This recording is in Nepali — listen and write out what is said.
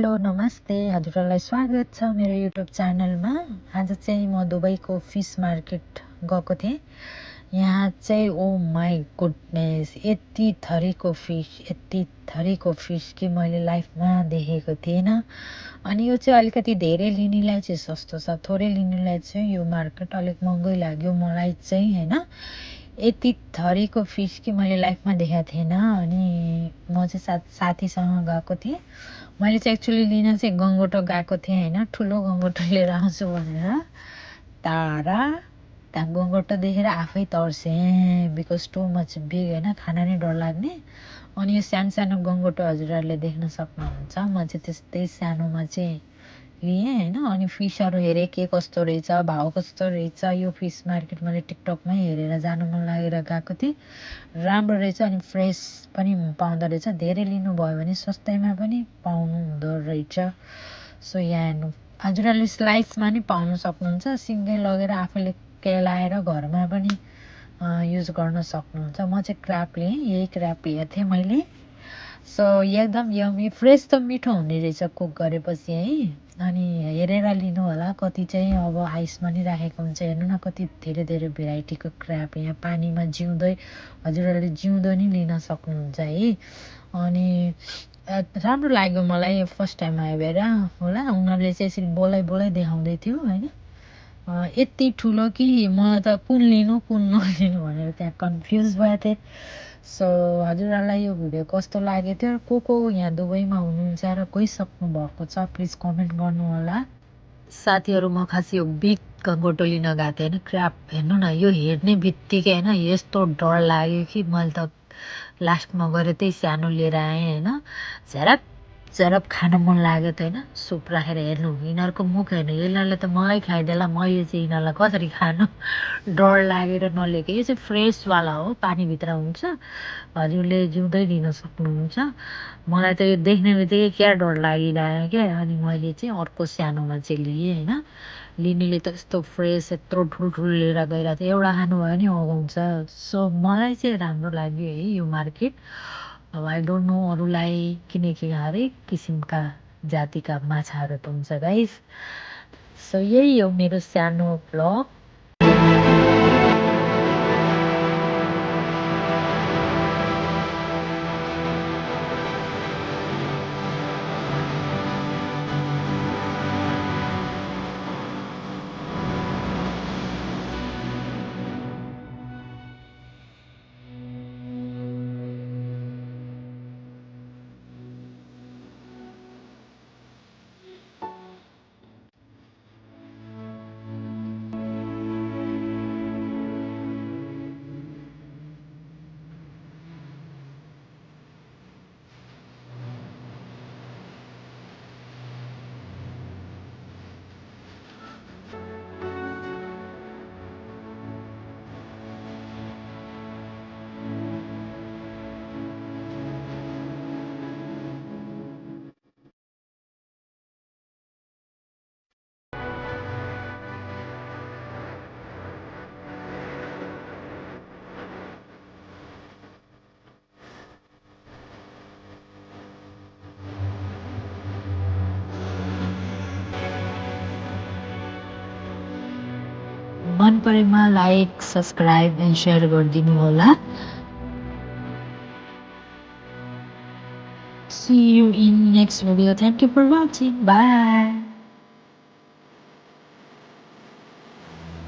हेलो नमस्ते हजुरहरूलाई स्वागत छ मेरो युट्युब च्यानलमा। आज चाहिँ म दुबईको फिस मार्केट गएको थिएँ। यहाँ चाहिँ ओ माई गुडनेस यति थरीको फिस कि मैले लाइफमा देखेको थिएन। अनि यो चाहिँ अलिकति धेरै लिनेलाई चाहिँ सस्तो छ, थोरै लिनेलाई चाहिँ यो मार्केट अलिक महँगै लाग्यो मलाई चाहिँ हैन। यति थरीको फिस कि मैले लाइफमा देखेको थिएन। अनि म चाहिँ साथीसँग गएको थिएँ। मैले चाहिँ एक्चुअली लिन चाहिँ गङ्गोटो गएको थिएँ हैन, ठुलो गङ्गोटो लिएर आउँछु भनेर। तर त्यहाँ गङ्गोटो देखेर आफै तर्सेँ, बिकज टु मच बिग हैन, खाना नै डर लाग्ने। अनि यो सानो सानो गङ्गोटो हजुरहरूले देख्न सक्नुहुन्छ। म चाहिँ त्यस्तै सानोमा चाहिँ लिएँ हैन। अनि फिसहरू हेरेँ के कस्तो रहेछ, भाउ कस्तो रहेछ। यो फिस मार्केट मैले टिकटकमै हेरेर जानु मन लागेर गएको थिएँ। राम्रो रहेछ अनि फ्रेस पनि पाउँदो रहेछ। धेरै लिनुभयो भने सस्तैमा पनि पाउनु हुँदो रहेछ। सो यहाँ हेर्नु, हजुरहरूले स्लाइसमा नि पाउनु सक्नुहुन्छ, सिङ्गै लगेर आफूले केलाएर घरमा पनि युज गर्न सक्नुहुन्छ। म चाहिँ क्र्याब लिएँ, यही क्र्याब लिएको थिएँ मैले। सो एकदम यमी, फ्रेस त मिठो हुने रहेछ कुक गरेपछि है। अनि हेरेर लिनु होला, कति चाहिँ अब आइसमा नि राखेको हुन्छ। हेर्नु न कति धेरै धेरै भेराइटीको क्र्याब यहाँ पानीमा जिउँदै, हजुरहरूले जिउँदो नि लिन सक्नुहुन्छ है। अनि राम्रो लाग्यो मलाई, फर्स्ट टाइम आयो हेरेर होला। उनीहरूले चाहिँ यसरी बोलाइ देखाउँदै थियो होइन। यति ठुलो कि म त कुन लिनु कुन नलिनु भनेर त्यहाँ कन्फ्युज भएको थिएँ। सो हजुरहरूलाई यो भिडियो कस्तो लागेको थियो, को यहाँ दुबईमा हुनुहुन्छ र कोही सक्नु भएको छ प्लिज कमेन्ट गर्नु होला। साथीहरू म खास यो बिग गङ्गोटो लिन गएको थिएँ होइन, क्र्याब। हेर्नु न, यो हेर्ने बित्तिकै होइन यस्तो डर लाग्यो कि मैले त लास्टमा गएर त्यही सानो लिएर आएँ होइन। झ्याराप खान मन लाग्यो त होइन। सुप राखेर हेर्नु, यिनीहरूको मुख हेर्नु, यिनीहरूले त मलाई खाइदेला, मैले चाहिँ यिनीहरूलाई कसरी खानु डर लागेर नलिएको। यो चाहिँ फ्रेसवाला हो, पानीभित्र हुन्छ, हजुरले जिउँदै लिन सक्नुहुन्छ। मलाई त यो देख्ने बित्तिकै क्या डर लागिरहेको क्या। अनि मैले चाहिँ अर्को सानोमा चाहिँ लिएँ होइन। लिनेले त यस्तो फ्रेस यत्रो ठुल्ठुलो लिएर गइरहेको थियो, एउटा खानुभयो भने अगाउँछ। सो मलाई चाहिँ राम्रो लाग्यो है यो मार्केट। अब आई डोन्ट नो अरूलाई, किनकि हरेक किसिमका जातिका माछाहरू पाउँछ गाइस। सो यही हो मेरो सानो ब्लग। मन परेमा लाइक, सब्सक्राइब एन्ड सेयर गरिदिनु होला। See you in next video. Thank you for watching. Bye.